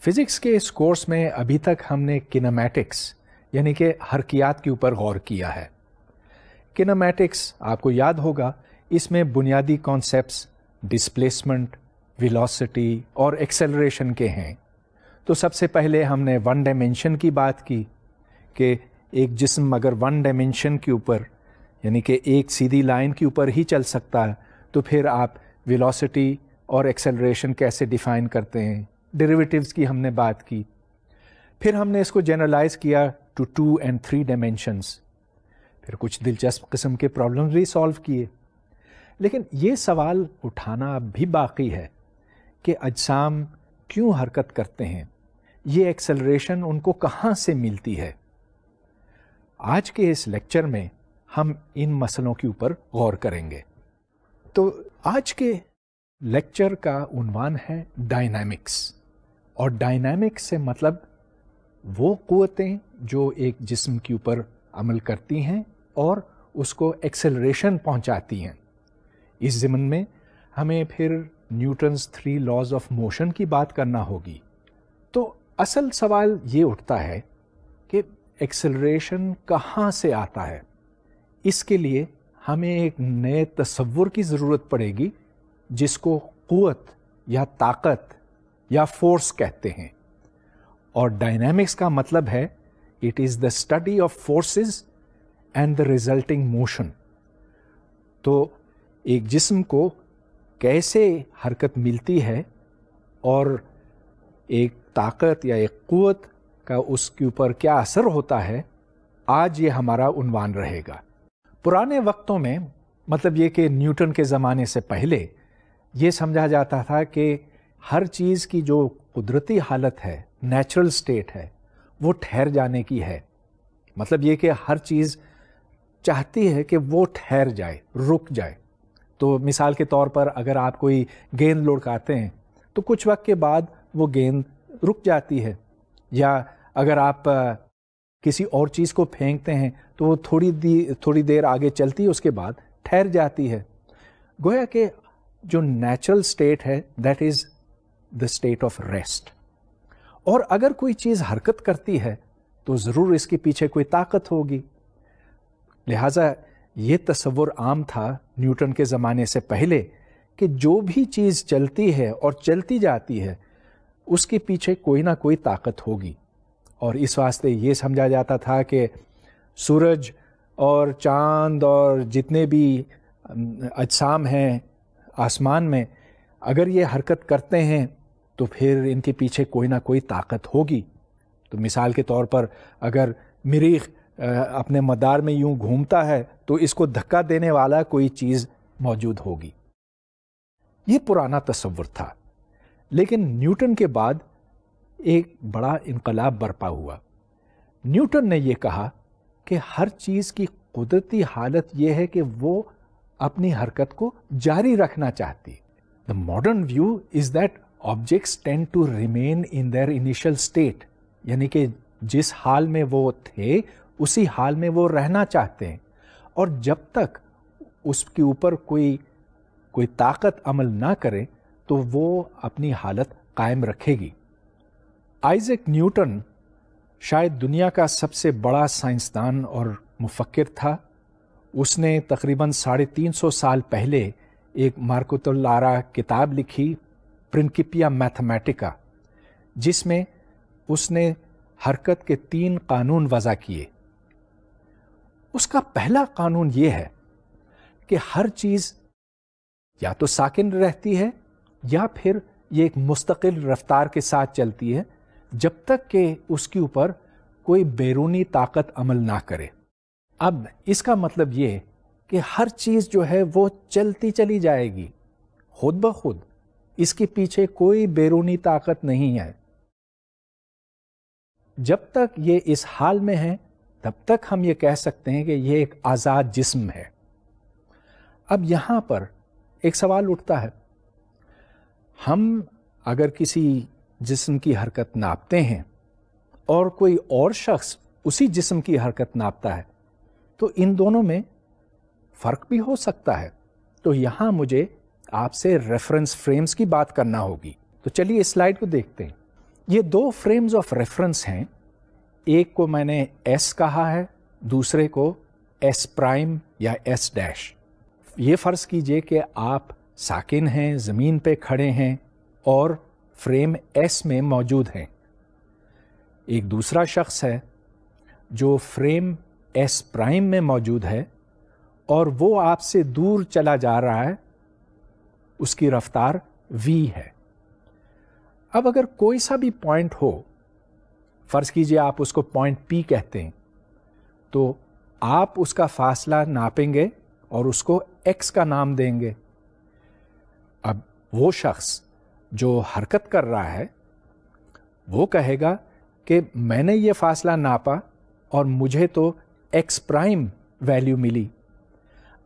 Physics کے اس course میں ابھی تک ہم نے کینیمیٹکس یعنی کہ حرکیات کے اوپر غور کیا ہے. کینیمیٹکس آپ کو یاد ہوگا، اس میں بنیادی کانسیپٹس ڈسپلیسمنٹ، ویلوسٹی اور ایکسیلریشن کے ہیں. تو سب سے پہلے ہم نے ون ڈائمینشن کی بات کی کہ ایک جسم اگر ون ڈائمینشن کے اوپر یعنی کہ ایک سیدھی لائن کے اوپر ہی چل سکتا ہے تو پھر آپ ویلوسٹی اور ایکسیلریشن کیسے ڈیفائن کرتے ہیں. ڈیریویٹیوز کی ہم نے بات کی. پھر ہم نے اس کو جنرلائز کیا ٹو 2 and 3 ڈائمینشنس. پھر کچھ دلچسپ قسم کے پرابلمز بھی سالو کیے. لیکن یہ سوال اٹھانا اب بھی باقی ہے کہ اجسام کیوں حرکت کرتے ہیں، یہ ایکسلریشن ان کو کہاں سے ملتی ہے. آج کے اس لیکچر میں ہم ان مسئلوں کے اوپر غور کریں گے. تو آج کے لیکچر کا عنوان ہے ڈائنامکس، اور ڈائنامکس سے مطلب وہ قوتیں جو ایک جسم کے اوپر عمل کرتی ہیں اور اس کو ایکسلریشن پہنچاتی ہیں. اس ضمن میں ہمیں پھر نیوٹنز 3 لاز آف موشن کی بات کرنا ہوگی. تو اصل سوال یہ اٹھتا ہے کہ ایکسلریشن کہاں سے آتا ہے. اس کے لیے ہمیں ایک نئے تصور کی ضرورت پڑے گی جس کو قوت یا طاقت یا فورس کہتے ہیں. اور ڈائنامکس کا مطلب ہے it is the study of forces and the resulting motion. تو ایک جسم کو کیسے حرکت ملتی ہے اور ایک طاقت یا ایک قوت کا اس کے اوپر کیا اثر ہوتا ہے، آج یہ ہمارا عنوان رہے گا. پرانے وقتوں میں مطلب یہ کہ نیوٹن کے زمانے سے پہلے یہ سمجھا جاتا تھا کہ ہر چیز کی جو قدرتی حالت ہے، نیچرل سٹیٹ ہے، وہ ٹھہر جانے کی ہے. مطلب یہ کہ ہر چیز چاہتی ہے کہ وہ ٹھہر جائے، رک جائے. تو مثال کے طور پر اگر آپ کوئی گیند لڑکاتے ہیں تو کچھ وقت کے بعد وہ گیند رک جاتی ہے، یا اگر آپ کسی اور چیز کو پھینکتے ہیں تو وہ تھوڑی دیر آگے چلتی ہے، اس کے بعد ٹھہر جاتی ہے. گویا کہ جو نیچرل سٹیٹ ہے that is the state of rest. اور اگر کوئی چیز حرکت کرتی ہے تو ضرور اس کے پیچھے کوئی طاقت ہوگی. لہٰذا یہ تصور عام تھا نیوٹن کے زمانے سے پہلے کہ جو بھی چیز چلتی ہے اور چلتی جاتی ہے اس کے پیچھے کوئی نہ کوئی طاقت ہوگی. اور اس واسطے یہ سمجھا جاتا تھا کہ سورج اور چاند اور جتنے بھی اجسام ہیں آسمان میں، اگر یہ حرکت کرتے ہیں تو پھر ان کے پیچھے کوئی نہ کوئی طاقت ہوگی. تو مثال کے طور پر اگر مریخ اپنے مدار میں یوں گھومتا ہے تو اس کو دھکا دینے والا کوئی چیز موجود ہوگی. یہ پرانا تصور تھا. لیکن نیوٹن کے بعد ایک بڑا انقلاب برپا ہوا. نیوٹن نے یہ کہا کہ ہر چیز کی قدرتی حالت یہ ہے کہ وہ اپنی حرکت کو جاری رکھنا چاہتی. The modern view is that objects tend to remain in their initial state، یعنی کہ جس حال میں وہ تھے اسی حال میں وہ رہنا چاہتے ہیں، اور جب تک اس کے اوپر کوئی طاقت عمل نہ کرے تو وہ اپنی حالت قائم رکھے گی. آئزیک نیوٹن شاید دنیا کا سب سے بڑا سائنسدان اور مفکر تھا. اس نے تقریباً 350 سال پہلے ایک مارکوت الارا کتاب لکھی، پرنکپیا میتھمیٹکا، جس میں اس نے حرکت کے 3 قانون وضع کیے. اس کا پہلا قانون یہ ہے کہ ہر چیز یا تو ساکن رہتی ہے یا پھر یہ ایک مستقل رفتار کے ساتھ چلتی ہے جب تک کہ اس کے اوپر کوئی بیرونی طاقت عمل نہ کرے. اب اس کا مطلب یہ کہ ہر چیز جو ہے وہ چلتی چلی جائے گی خود بخود، اس کے پیچھے کوئی بیرونی طاقت نہیں ہے. جب تک یہ اس حال میں ہے تب تک ہم یہ کہہ سکتے ہیں کہ یہ ایک آزاد جسم ہے. اب یہاں پر ایک سوال اٹھتا ہے، ہم اگر کسی جسم کی حرکت ناپتے ہیں اور کوئی اور شخص اسی جسم کی حرکت ناپتا ہے تو ان دونوں میں فرق بھی ہو سکتا ہے. تو یہاں مجھے آپ سے ریفرنس فریمز کی بات کرنا ہوگی. تو چلیے اس سلائیڈ کو دیکھتے ہیں. یہ دو فریمز آف ریفرنس ہیں، ایک کو میں نے ایس کہا ہے، دوسرے کو ایس پرائم یا ایس ڈیش. یہ فرض کیجئے کہ آپ ساکن ہیں، زمین پہ کھڑے ہیں اور فریم ایس میں موجود ہیں. ایک دوسرا شخص ہے جو فریم ایس پرائم میں موجود ہے اور وہ آپ سے دور چلا جا رہا ہے، اس کی رفتار وی ہے. اب اگر کوئی سا بھی پوائنٹ ہو، فرض کیجئے آپ اس کو پوائنٹ پی کہتے ہیں، تو آپ اس کا فاصلہ ناپیں گے اور اس کو ایکس کا نام دیں گے. اب وہ شخص جو حرکت کر رہا ہے وہ کہے گا کہ میں نے یہ فاصلہ ناپا اور مجھے تو ایکس پرائم ویلیو ملی.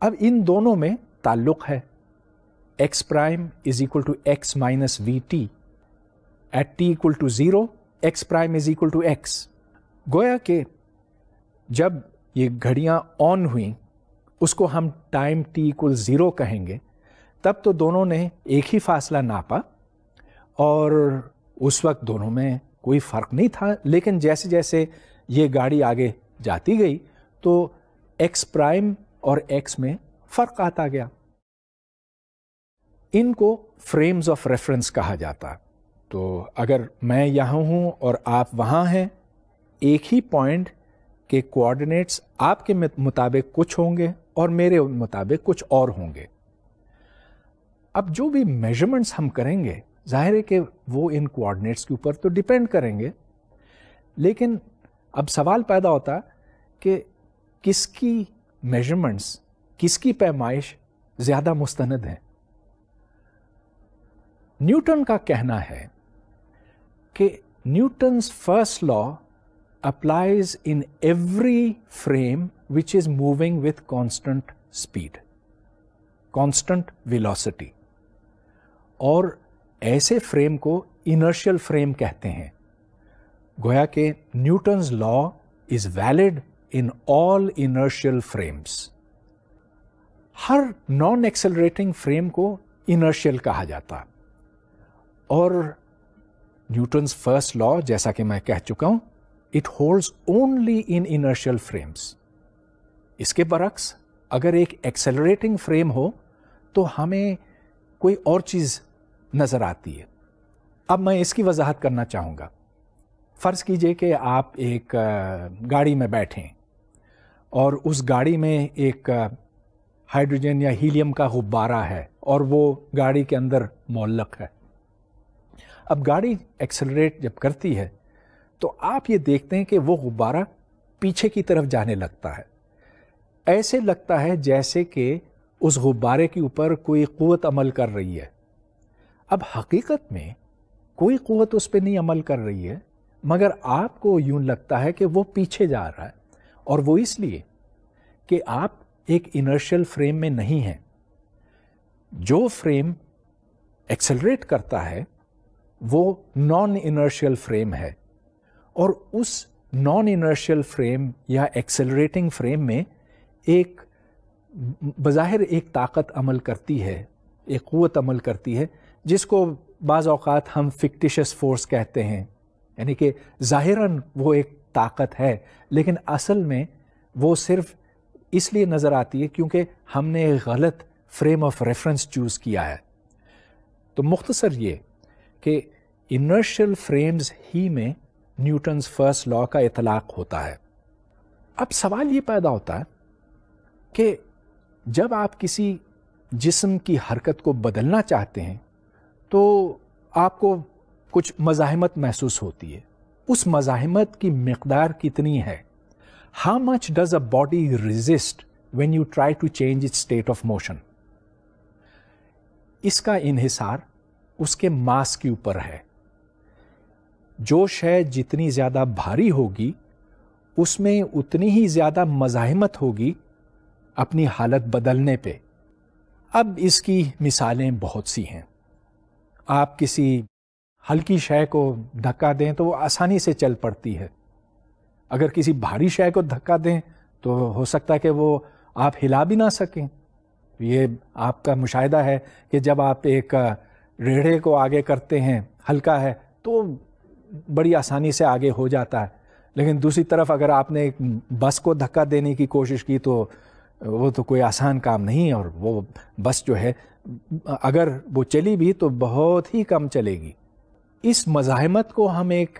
اب ان دونوں میں تعلق ہے، x prime is equal to x minus v t, at t equal to 0 x prime is equal to x. گویا کہ جب یہ گھڑیاں آن ہوئیں، اس کو ہم ٹائم ٹی اکول 0 کہیں گے، تب تو دونوں نے ایک ہی فاصلہ ناپا اور اس وقت دونوں میں کوئی فرق نہیں تھا. لیکن جیسے جیسے یہ گاڑی آگے جاتی گئی تو ایکس پرائم اور ایکس میں فرق آتا گیا. ان کو فریمز آف ریفرنس کہا جاتا. تو اگر میں یہاں ہوں اور آپ وہاں ہیں، ایک ہی پوائنٹ کے کوآرڈینیٹس آپ کے مطابق کچھ ہوں گے اور میرے مطابق کچھ اور ہوں گے. اب جو بھی میجرمنٹس ہم کریں گے ظاہر ہے کہ وہ ان کوآرڈینیٹس کے اوپر تو ڈیپینڈ کریں گے، لیکن اب سوال پیدا ہوتا کہ کس کی میجرمنٹس، کس کی پیمائش زیادہ مستند ہیں. نیوٹن کا کہنا ہے کہ Newton's first law applies in every frame which is moving with constant speed, constant velocity. اور ایسے فریم کو انرشیل فریم کہتے ہیں. گویا کہ Newton's law is valid in all inertial frames. Hare naan accelerating frame کو انرشیل کہا جاتا. اور نیوٹنز فرسٹ لا جیسا کہ میں کہہ چکا ہوں، it holds only in inertial frames. اس کے برعکس اگر ایک ایکسلریٹنگ فریم ہو تو ہمیں کوئی اور چیز نظر آتی ہے. اب میں اس کی وضاحت کرنا چاہوں گا. فرض کیجئے کہ آپ ایک گاڑی میں بیٹھیں اور اس گاڑی میں ایک ہائیڈروجن یا ہیلیم کا غبارہ ہے اور وہ گاڑی کے اندر معلق ہے. اب گاڑی ایکسلریٹ جب کرتی ہے تو آپ یہ دیکھتے ہیں کہ وہ غبارہ پیچھے کی طرف جانے لگتا ہے. ایسے لگتا ہے جیسے کہ اس غبارے کے اوپر کوئی قوت عمل کر رہی ہے. اب حقیقت میں کوئی قوت اس پہ نہیں عمل کر رہی ہے، مگر آپ کو یوں لگتا ہے کہ وہ پیچھے جا رہا ہے، اور وہ اس لیے کہ آپ ایک انرشیل فریم میں نہیں ہیں. جو فریم ایکسلریٹ کرتا ہے وہ نان انرشیل فریم ہے، اور اس نان انرشیل فریم یا ایکسلریٹنگ فریم میں ایک بظاہر ایک طاقت عمل کرتی ہے، ایک قوت عمل کرتی ہے، جس کو بعض اوقات ہم فکٹیشس فورس کہتے ہیں. یعنی کہ ظاہراً وہ ایک طاقت ہے، لیکن اصل میں وہ صرف اس لیے نظر آتی ہے کیونکہ ہم نے ایک غلط فریم آف ریفرنس چوز کیا ہے. تو مختصر یہ کہ انرشیل فریمز ہی میں نیوٹنز فرسٹ لا کا اطلاق ہوتا ہے. اب سوال یہ پیدا ہوتا ہے کہ جب آپ کسی جسم کی حرکت کو بدلنا چاہتے ہیں تو آپ کو کچھ مزاحمت محسوس ہوتی ہے. اس مزاحمت کی مقدار کتنی ہے؟ How much does a body resist when you try to change its state of motion? اس کا انحصار اس کے ماس کے اوپر ہے. جو شے جتنی زیادہ بھاری ہوگی اس میں اتنی ہی زیادہ مزاحمت ہوگی اپنی حالت بدلنے پہ. اب اس کی مثالیں بہت سی ہیں. آپ کسی ہلکی شے کو دھکا دیں تو وہ آسانی سے چل پڑتی ہے. اگر کسی بھاری شے کو دھکا دیں تو ہو سکتا ہے کہ وہ آپ ہلا بھی نہ سکیں. یہ آپ کا مشاہدہ ہے کہ جب آپ ایک ریڑھے کو آگے کرتے ہیں، ہلکا ہے تو بڑی آسانی سے آگے ہو جاتا ہے. لیکن دوسری طرف اگر آپ نے ایک بس کو دھکا دینے کی کوشش کی تو وہ تو کوئی آسان کام نہیں, اور وہ بس جو ہے اگر وہ چلی بھی تو بہت ہی کم چلے گی. اس مزاحمت کو ہم ایک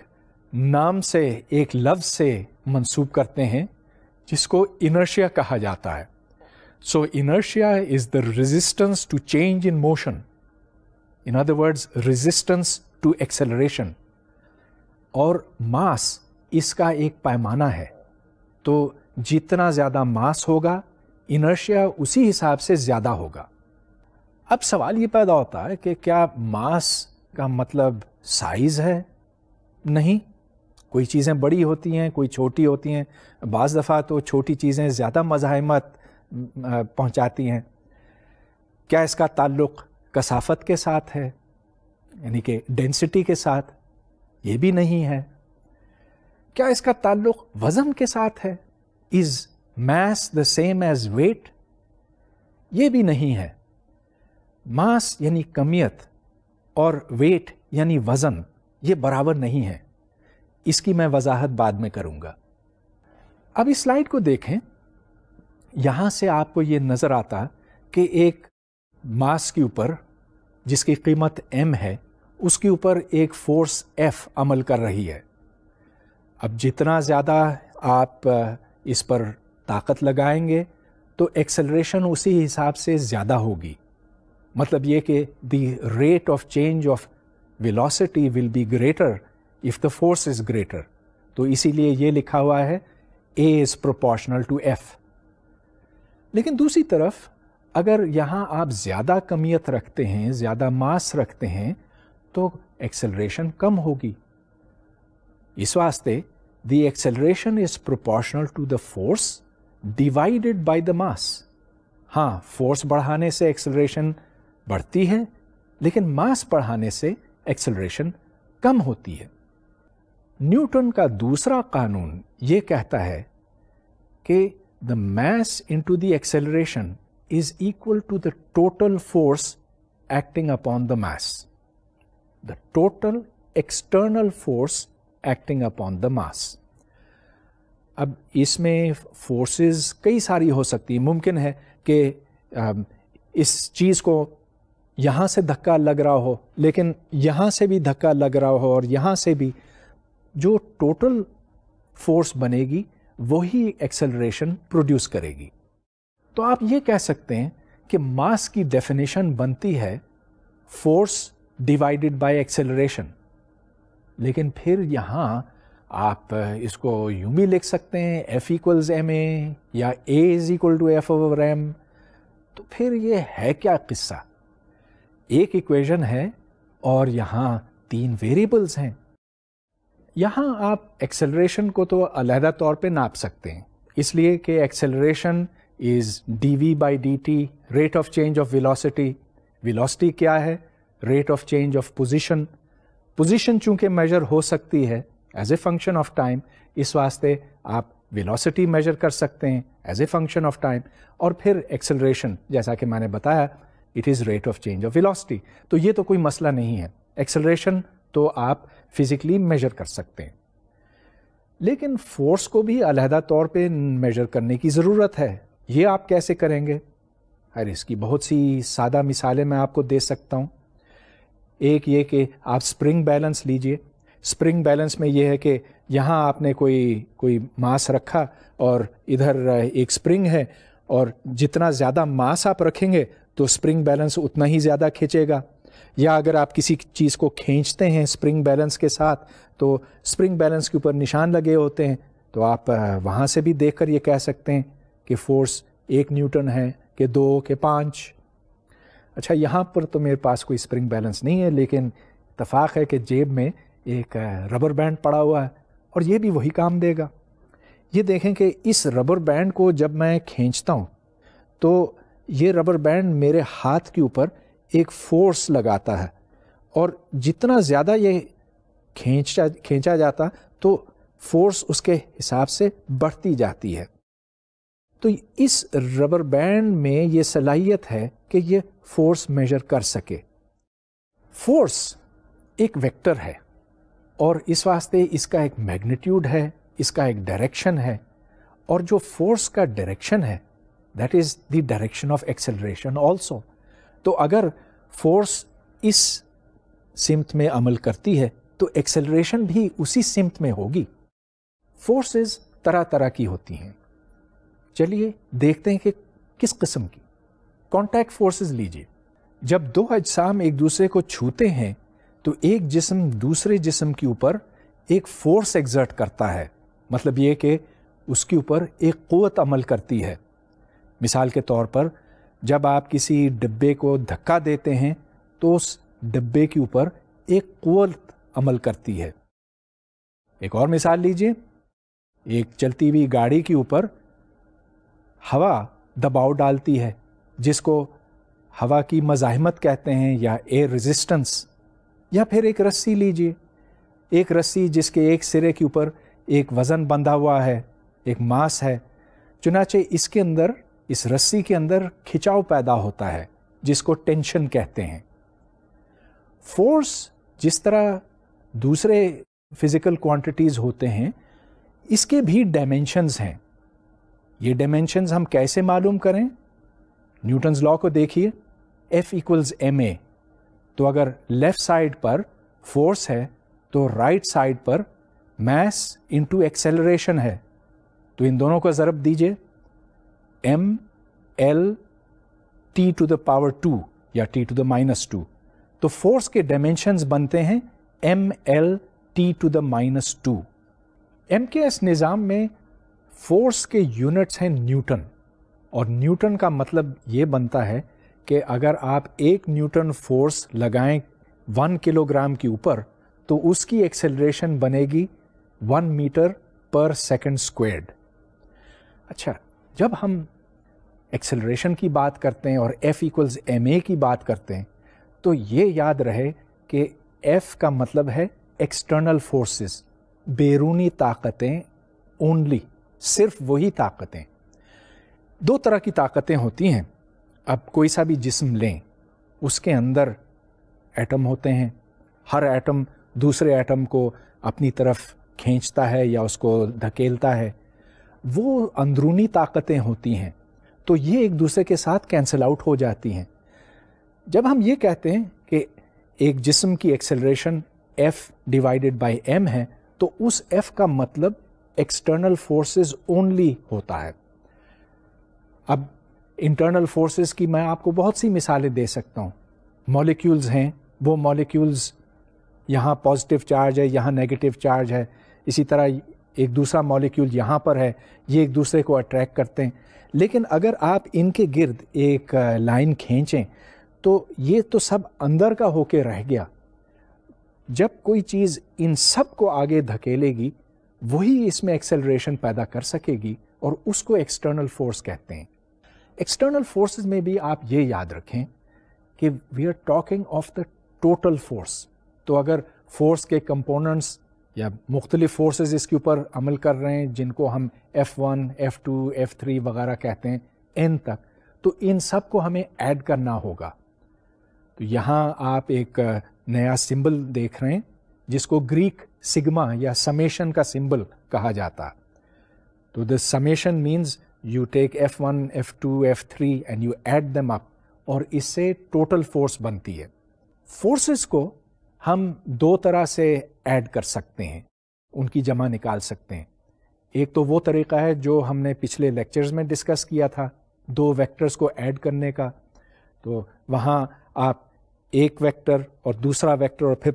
نام سے, ایک لفظ سے منسوب کرتے ہیں جس کو انرشیا کہا جاتا ہے. So inertia is the resistance to change in motion. In other words, resistance to acceleration. اور ماس اس کا ایک پیمانہ ہے. تو جتنا زیادہ ماس ہوگا انرشیا اسی حساب سے زیادہ ہوگا. اب سوال یہ پیدا ہوتا ہے کہ کیا ماس کا مطلب سائز ہے؟ نہیں. کوئی چیزیں بڑی ہوتی ہیں, کوئی چھوٹی ہوتی ہیں. بعض دفعہ تو چھوٹی چیزیں زیادہ مزاحمت پہنچاتی ہیں. کیا اس کا تعلق کثافت کے ساتھ ہے, یعنی کہ ڈینسٹی کے ساتھ؟ یہ بھی نہیں ہے. کیا اس کا تعلق وزن کے ساتھ ہے؟ از mass the same as weight؟ یہ بھی نہیں ہے. ماس یعنی کمیت اور ویٹ یعنی وزن یہ برابر نہیں ہے. اس کی میں وضاحت بعد میں کروں گا. اب اس سلائیڈ کو دیکھیں. یہاں سے آپ کو یہ نظر آتا کہ ایک ماس کے اوپر جس کی قیمت m ہے اس کے اوپر ایک فورس F عمل کر رہی ہے. اب جتنا زیادہ آپ اس پر طاقت لگائیں گے تو ایکسلریشن اسی حساب سے زیادہ ہوگی. مطلب یہ کہ the rate of change of velocity will be greater if the force is greater. تو اسی لیے یہ لکھا ہوا ہے A is proportional to F. لیکن دوسری طرف اگر یہاں آپ زیادہ کمیت رکھتے ہیں, زیادہ ماس رکھتے ہیں تو ایکسلریشن کم ہوگی. اس واسطے the acceleration is proportional to the force divided by the mass. ہاں, فورس بڑھانے سے ایکسلریشن بڑھتی ہے لیکن ماس بڑھانے سے ایکسلریشن کم ہوتی ہے. نیوٹن کا دوسرا قانون یہ کہتا ہے کہ the mass into the acceleration is equal to the total force acting upon the mass. The total external force acting upon the mass. اب اس میں فورسز کئی ساری ہو سکتی ہیں. ممکن ہے کہ اس چیز کو یہاں سے دھکا لگ رہا ہو لیکن یہاں سے بھی دھکا لگ رہا ہو اور یہاں سے بھی. جو ٹوٹل فورس بنے گی وہی ایکسلریشن پروڈیوس کرے گی. تو آپ یہ کہہ سکتے ہیں کہ ماس کی ڈیفینیشن بنتی ہے فورس ڈیوائڈیڈ بائی ایکسلریشن. لیکن پھر یہاں آپ اس کو یوں بھی لکھ سکتے ہیں F equals ma یا A is equal to F over m. تو پھر یہ ہے کیا قصہ؟ ایک ایکویژن ہے اور یہاں 3 ویریبلز ہیں. یہاں آپ ایکسلریشن کو تو علیحدہ طور پہ ناپ سکتے ہیں, اس لیے کہ acceleration is dv by dt rate of change of velocity. Velocity کیا ہے؟ Rate of change of position. Position چونکہ میجر ہو سکتی ہے as a function of time, اس واسطے آپ ویلوسٹی میجر کر سکتے ہیں as a function of time. اور پھر ایکسلریشن جیسا کہ میں نے بتایا it is rate of change of velocity. تو یہ تو کوئی مسئلہ نہیں ہے. ایکسلریشن تو آپ فزیکلی میجر کر سکتے ہیں, لیکن فورس کو بھی علیحدہ طور پہ میجر کرنے کی ضرورت ہے. یہ آپ کیسے کریں گے؟ اس کی بہت سی سادہ مثالیں میں آپ کو دے سکتا ہوں. ایک یہ کہ آپ اسپرنگ بیلنس لیجئے. اسپرنگ بیلنس میں یہ ہے کہ یہاں آپ نے کوئی ماس رکھا اور ادھر ایک اسپرنگ ہے, اور جتنا زیادہ ماس آپ رکھیں گے تو اسپرنگ بیلنس اتنا ہی زیادہ کھینچے گا. یا اگر آپ کسی چیز کو کھینچتے ہیں اسپرنگ بیلنس کے ساتھ تو اسپرنگ بیلنس کے اوپر نشان لگے ہوتے ہیں, تو آپ وہاں سے بھی دیکھ کر یہ کہہ سکتے ہیں کہ فورس 1 نیوٹن ہے کہ 2 کہ 5. اچھا, یہاں پر تو میرے پاس کوئی اسپرنگ بیلنس نہیں ہے, لیکن اتفاق ہے کہ جیب میں ایک ربر بینڈ پڑا ہوا ہے اور یہ بھی وہی کام دے گا. یہ دیکھیں کہ اس ربر بینڈ کو جب میں کھینچتا ہوں تو یہ ربر بینڈ میرے ہاتھ کے اوپر ایک فورس لگاتا ہے, اور جتنا زیادہ یہ کھینچا جاتا تو فورس اس کے حساب سے بڑھتی جاتی ہے. تو اس ربر بینڈ میں یہ صلاحیت ہے کہ یہ فورس میجر کر سکے. فورس ایک ویکٹر ہے. اور اس واسطے اس کا ایک میگنیٹیوڈ ہے, اس کا ایک ڈائریکشن ہے, اور جو فورس کا ڈائریکشن ہے that is the direction of acceleration also. تو اگر فورس اس سمت میں عمل کرتی ہے تو ایکسلریشن بھی اسی سمت میں ہوگی. فورسز طرح طرح کی ہوتی ہیں. چلیے دیکھتے ہیں کہ کس قسم کی. کانٹیکٹ فورسز لیجیے. جب دو اجسام ایک دوسرے کو چھوتے ہیں تو ایک جسم دوسرے جسم کے اوپر ایک فورس ایگزرٹ کرتا ہے. مطلب یہ کہ اس کے اوپر ایک قوت عمل کرتی ہے. مثال کے طور پر جب آپ کسی ڈبے کو دھکا دیتے ہیں تو اس ڈبے کے اوپر ایک قوت عمل کرتی ہے. ایک اور مثال لیجیے. ایک چلتی ہوئی گاڑی کے اوپر ہوا دباؤ ڈالتی ہے جس کو ہوا کی مزاحمت کہتے ہیں یا ایئر ریزسٹنس. یا پھر ایک رسی لیجیے. ایک رسی جس کے ایک سرے کے اوپر ایک وزن بندھا ہوا ہے, ایک ماس ہے, چنانچہ اس کے اندر, اس رسی کے اندر کھچاؤ پیدا ہوتا ہے جس کو ٹینشن کہتے ہیں. فورس جس طرح دوسرے فزیکل کوانٹیٹیز ہوتے ہیں اس کے بھی ڈائمینشنز ہیں. یہ ڈائمینشنز ہم کیسے معلوم کریں؟ نیوٹنز لا کو دیکھیے. F = ma. تو اگر لیفٹ سائڈ پر فورس ہے تو رائٹ سائڈ پر میس انٹو ایکسیلریشن ہے. تو ان دونوں کو ضرب دیجئے. ml t⁻² یا t⁻². تو فورس کے ڈائمینشنز بنتے ہیں ml t⁻². MKS نظام میں فورس کے یونٹس ہیں نیوٹن, اور نیوٹن کا مطلب یہ بنتا ہے کہ اگر آپ 1 نیوٹن فورس لگائیں 1 کلو گرام کے اوپر تو اس کی ایکسلریشن بنے گی 1 میٹر پر سیکنڈ اسکوائرڈ. اچھا, جب ہم ایکسلریشن کی بات کرتے ہیں اور F = ma کی بات کرتے ہیں تو یہ یاد رہے کہ F کا مطلب ہے ایکسٹرنل فورسز, بیرونی طاقتیں اونلی, صرف وہی طاقتیں. 2 طرح کی طاقتیں ہوتی ہیں. اب کوئی سا بھی جسم لیں, اس کے اندر ایٹم ہوتے ہیں. ہر ایٹم دوسرے ایٹم کو اپنی طرف کھینچتا ہے یا اس کو دھکیلتا ہے. وہ اندرونی طاقتیں ہوتی ہیں, تو یہ ایک دوسرے کے ساتھ کینسل آؤٹ ہو جاتی ہیں. جب ہم یہ کہتے ہیں کہ ایک جسم کی ایکسلریشن F/m ہے تو اس F کا مطلب ایکسٹرنل فورسز اونلی ہوتا ہے. اب انٹرنل فورسز کی میں آپ کو بہت سی مثالیں دے سکتا ہوں. مالیکیولز ہیں, وہ مالیکیولز یہاں پازیٹیو چارج ہے, یہاں نیگیٹو چارج ہے. اسی طرح ایک دوسرا مالیکیول یہاں پر ہے, یہ ایک دوسرے کو اٹریکٹ کرتے ہیں. لیکن اگر آپ ان کے گرد ایک لائن کھینچیں تو یہ تو سب اندر کا ہو کے رہ گیا. جب کوئی چیز ان سب کو آگے دھکیلے گی وہی اس میں ایکسلریشن پیدا کر سکے گی, اور اس کو ایکسٹرنل فورس کہتے ہیں. ایکسٹرنل فورسز میں بھی آپ یہ یاد رکھیں کہ we are talking of the total force. تو اگر فورس کے کمپوننٹس یا مختلف فورسز اس کے اوپر عمل کر رہے ہیں جن کو ہم F1, F2, F3 وغیرہ کہتے ہیں n تک, تو ان سب کو ہمیں ایڈ کرنا ہوگا. تو یہاں آپ ایک نیا سمبل دیکھ رہے ہیں جس کو گریک سگما یا سمیشن کا سمبل کہا جاتا. تو the summation means you take F1, F2, F3 and you add them up, اور اس سے ٹوٹل فورس بنتی ہے. فورسز کو ہم 2 طرح سے ایڈ کر سکتے ہیں, ان کی جمع نکال سکتے ہیں. ایک تو وہ طریقہ ہے جو ہم نے پچھلے لیکچرز میں ڈسکس کیا تھا, 2 ویکٹرز کو ایڈ کرنے کا. تو وہاں آپ ایک ویکٹر اور دوسرا ویکٹر اور پھر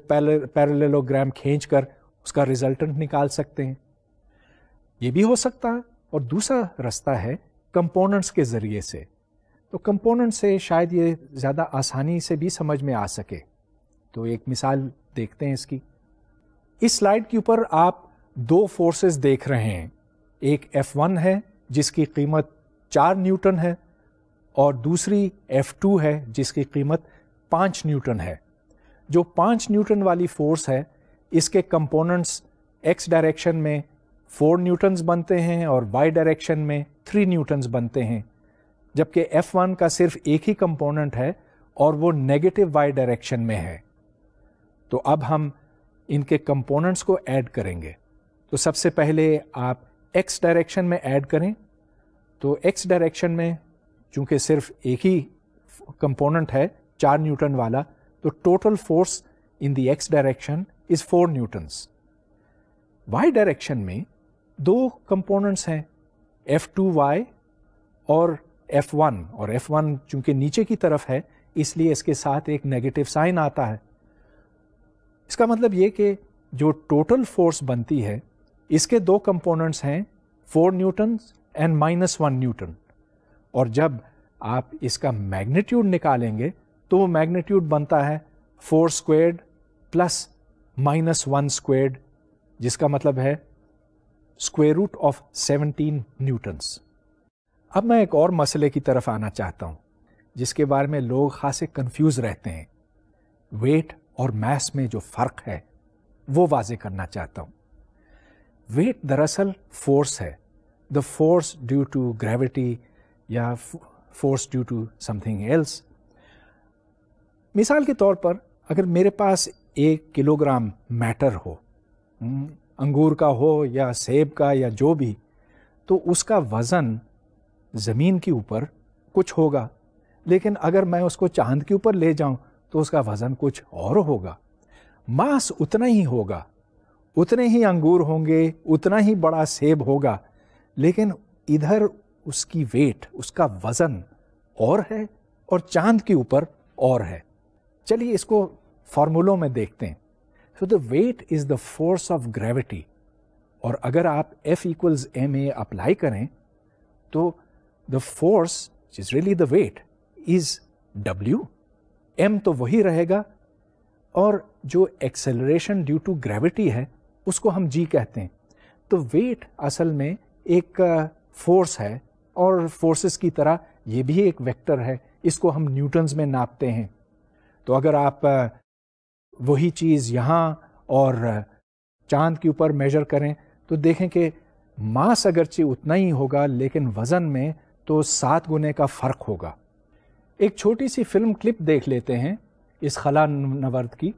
پیرلیلوگرام کھینچ کر اس کا ریزلٹنٹ نکال سکتے ہیں. یہ بھی ہو سکتا ہے. اور دوسرا رستہ ہے کمپوننٹس کے ذریعے سے. تو کمپوننٹ سے شاید یہ زیادہ آسانی سے بھی سمجھ میں آ سکے. تو ایک مثال دیکھتے ہیں اس کی. اس سلائیڈ کے اوپر آپ 2 فورسز دیکھ رہے ہیں. ایک F1 ہے جس کی قیمت 4 نیوٹن ہے, اور دوسری F2 ہے جس کی قیمت 5 نیوٹن ہے. جو 5 نیوٹن والی فورس ہے اس کے کمپوننٹس X ڈائریکشن میں 4 نیوٹنز بنتے ہیں اور Y ڈائریکشن میں 3 نیوٹنز بنتے ہیں, جبکہ F1 کا صرف ایک ہی کمپوننٹ ہے اور وہ نیگیٹو Y ڈائریکشن میں ہے. تو اب ہم ان کے کمپوننٹس کو ایڈ کریں گے. تو سب سے پہلے آپ ایکس ڈائریکشن میں ایڈ کریں. تو ایکس ڈائریکشن میں چونکہ صرف ایک ہی کمپوننٹ ہے 4 نیوٹن والا, تو total force in the x direction is 4 newtons. Y direction میں 2 کمپوننٹس ہیں, F2y اور F1, اور F1 چونکہ نیچے کی طرف ہے اس لیے اس کے ساتھ ایک نیگیٹو سائن آتا ہے. اس کا مطلب یہ کہ جو ٹوٹل فورس بنتی ہے اس کے 2 کمپوننٹس ہیں 4 نیوٹن اینڈ -1 نیوٹن, اور جب آپ اس کا میگنیٹیوڈ نکالیں گے تو وہ میگنیٹیوڈ بنتا ہے 4 اسکوائرڈ پلس -1 اسکوائرڈ, جس کا مطلب ہے اسکوائر روٹ آف 17 نیوٹنس. اب میں ایک اور مسئلے کی طرف آنا چاہتا ہوں جس کے بارے میں لوگ خاصے کنفیوز رہتے ہیں. ویٹ اور میس میں جو فرق ہے وہ واضح کرنا چاہتا ہوں. ویٹ دراصل فورس ہے, the force due to gravity یا force due to something else. مثال کے طور پر اگر میرے پاس 1 کلو گرام میٹر ہو, انگور کا ہو یا سیب کا یا جو بھی, تو اس کا وزن زمین کے اوپر کچھ ہوگا, لیکن اگر میں اس کو چاند کے اوپر لے جاؤں تو اس کا وزن کچھ اور ہوگا. ماس اتنا ہی ہوگا, اتنے ہی انگور ہوں گے, اتنا ہی بڑا سیب ہوگا, لیکن ادھر اس کی ویٹ, اس کا وزن اور ہے اور چاند کے اوپر اور ہے. چلیے اس کو فارمولوں میں دیکھتے ہیں. So the weight is the force of gravity, اور اگر آپ F equals ma اپلائی کریں تو the force which is really the weight is W. m تو وہی رہے گا, اور جو ایکسلریشن ڈیو ٹو گریوٹی ہے اس کو ہم g کہتے ہیں. تو ویٹ اصل میں ایک فورس ہے, اور فورسز کی طرح یہ بھی ایک ویکٹر ہے, اس کو ہم نیوٹنز میں ناپتے ہیں. تو اگر آپ وہی چیز یہاں اور چاند کے اوپر میجر کریں تو دیکھیں کہ ماس اگرچہ اتنا ہی ہوگا لیکن وزن میں تو 7 گنے کا فرق ہوگا. ایک چھوٹی سی فلم کلپ دیکھ لیتے ہیں اس خلا نورد کی.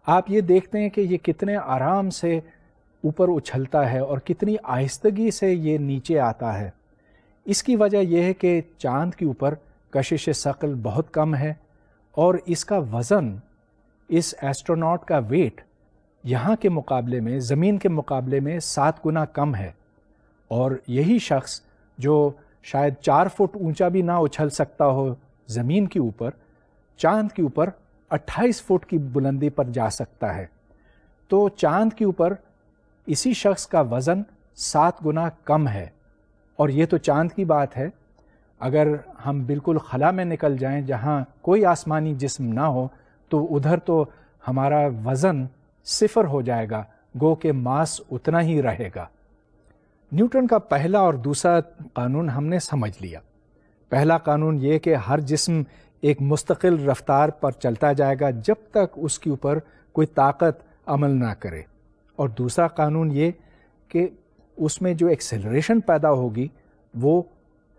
آپ یہ دیکھتے ہیں کہ یہ کتنے آرام سے اوپر اچھلتا ہے اور کتنی آہستگی سے یہ نیچے آتا ہے. اس کی وجہ یہ ہے کہ چاند کے اوپر کشش ثقل بہت کم ہے, اور اس کا وزن, اس ایسٹروناٹ کا ویٹ یہاں کے مقابلے میں, زمین کے مقابلے میں 7 گنا کم ہے. اور یہی شخص جو شاید 4 فٹ اونچا بھی نہ اچھل سکتا ہو زمین کے اوپر, چاند کے اوپر 28 فٹ کی بلندی پر جا سکتا ہے. تو چاند کے اوپر اسی شخص کا وزن 7 گنا کم ہے. اور یہ تو چاند کی بات ہے. اگر ہم بالکل خلا میں نکل جائیں جہاں کوئی آسمانی جسم نہ ہو تو ادھر تو ہمارا وزن 0 ہو جائے گا, گو کہ ماس اتنا ہی رہے گا. نیوٹن کا پہلا اور دوسرا قانون ہم نے سمجھ لیا. پہلا قانون یہ کہ ہر جسم ایک مستقل رفتار پر چلتا جائے گا جب تک اس کے اوپر کوئی طاقت عمل نہ کرے. اور دوسرا قانون یہ کہ اس میں جو ایکسلریشن پیدا ہوگی وہ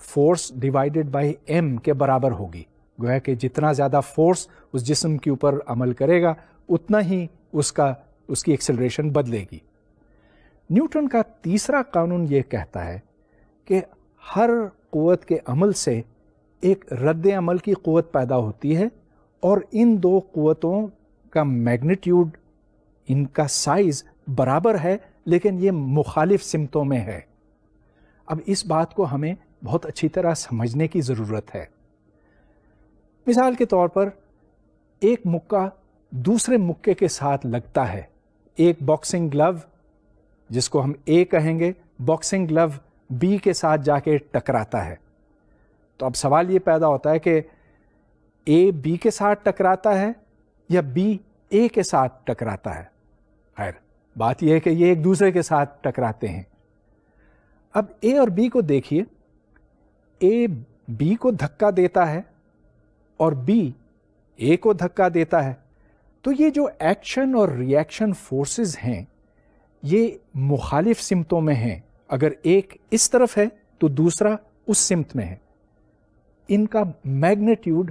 فورس ڈیوائیڈڈ بائی ایم کے برابر ہوگی. گویا کہ جتنا زیادہ فورس اس جسم کے اوپر عمل کرے گا اتنا ہی اس کی ایکسلریشن بدلے گی. نیوٹن کا تیسرا قانون یہ کہتا ہے کہ ہر قوت کے عمل سے ایک رد عمل کی قوت پیدا ہوتی ہے, اور ان 2 قوتوں کا میگنیٹیوڈ, ان کا سائز برابر ہے لیکن یہ مخالف سمتوں میں ہے. اب اس بات کو ہمیں بہت اچھی طرح سمجھنے کی ضرورت ہے. مثال کے طور پر ایک مکہ دوسرے مکے کے ساتھ لگتا ہے. ایک باکسنگ گلو جس کو ہم اے کہیں گے, باکسنگ گلو بی کے ساتھ جا کے ٹکراتا ہے. تو اب سوال یہ پیدا ہوتا ہے کہ اے بی کے ساتھ ٹکراتا ہے یا بی اے کے ساتھ ٹکراتا ہے. خیر بات یہ ہے کہ یہ ایک دوسرے کے ساتھ ٹکراتے ہیں. اب اے اور بی کو دیکھیے, اے بی کو دھکا دیتا ہے اور بی اے کو دھکا دیتا ہے. تو یہ جو ایکشن اور ری ایکشن فورسز ہیں یہ مخالف سمتوں میں ہیں. اگر ایک اس طرف ہے تو دوسرا اس سمت میں ہے. ان کا میگنیٹیوڈ,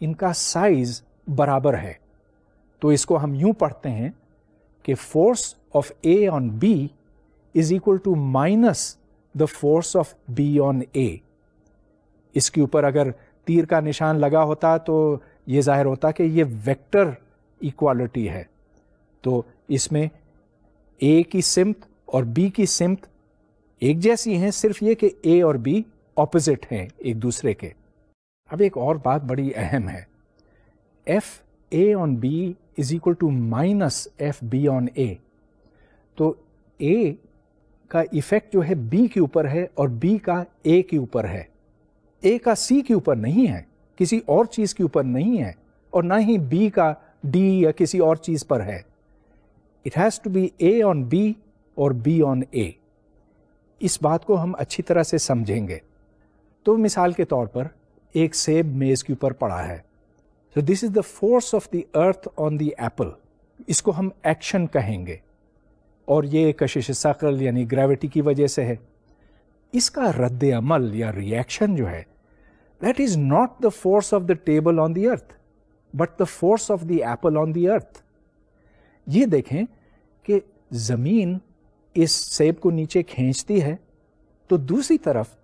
ان کا سائز برابر ہے. تو اس کو ہم یوں پڑھتے ہیں کہ force of A on B is equal to minus the force of B on A. اس کے اوپر اگر تیر کا نشان لگا ہوتا تو یہ ظاہر ہوتا کہ یہ ویکٹر ایکوالٹی ہے. تو اس میں اے کی سمت اور بی کی سمت ایک جیسی ہیں, صرف یہ کہ اے اور بی اپوزٹ ہیں ایک دوسرے کے. اب ایک اور بات بڑی اہم ہے, F A on B is equal to minus F B on A. تو اے کا ایفیکٹ جو ہے بی کے اوپر ہے اور بی کا اے کے اوپر ہے. اے کا سی کے اوپر نہیں ہے, کسی اور چیز کے اوپر نہیں ہے, اور نہ ہی بی کا ڈی یا کسی اور چیز پر ہے. It has to be A on B اور بی آن اے. اس بات کو ہم اچھی طرح سے سمجھیں گے. تو مثال کے طور پر ایک سیب میز کے اوپر پڑا ہے. So this is the force of the earth on the apple. اس کو ہم ایکشن کہیں گے, اور یہ کشش ثقل یعنی گریوٹی کی وجہ سے ہے. اس کا رد عمل یا ریئیکشن جو ہے, that is not the force of the table on the earth, but the force of the apple on the earth. یہ دیکھیں کہ زمین اس سیب کو نیچے کھینچتی ہے, تو دوسری طرف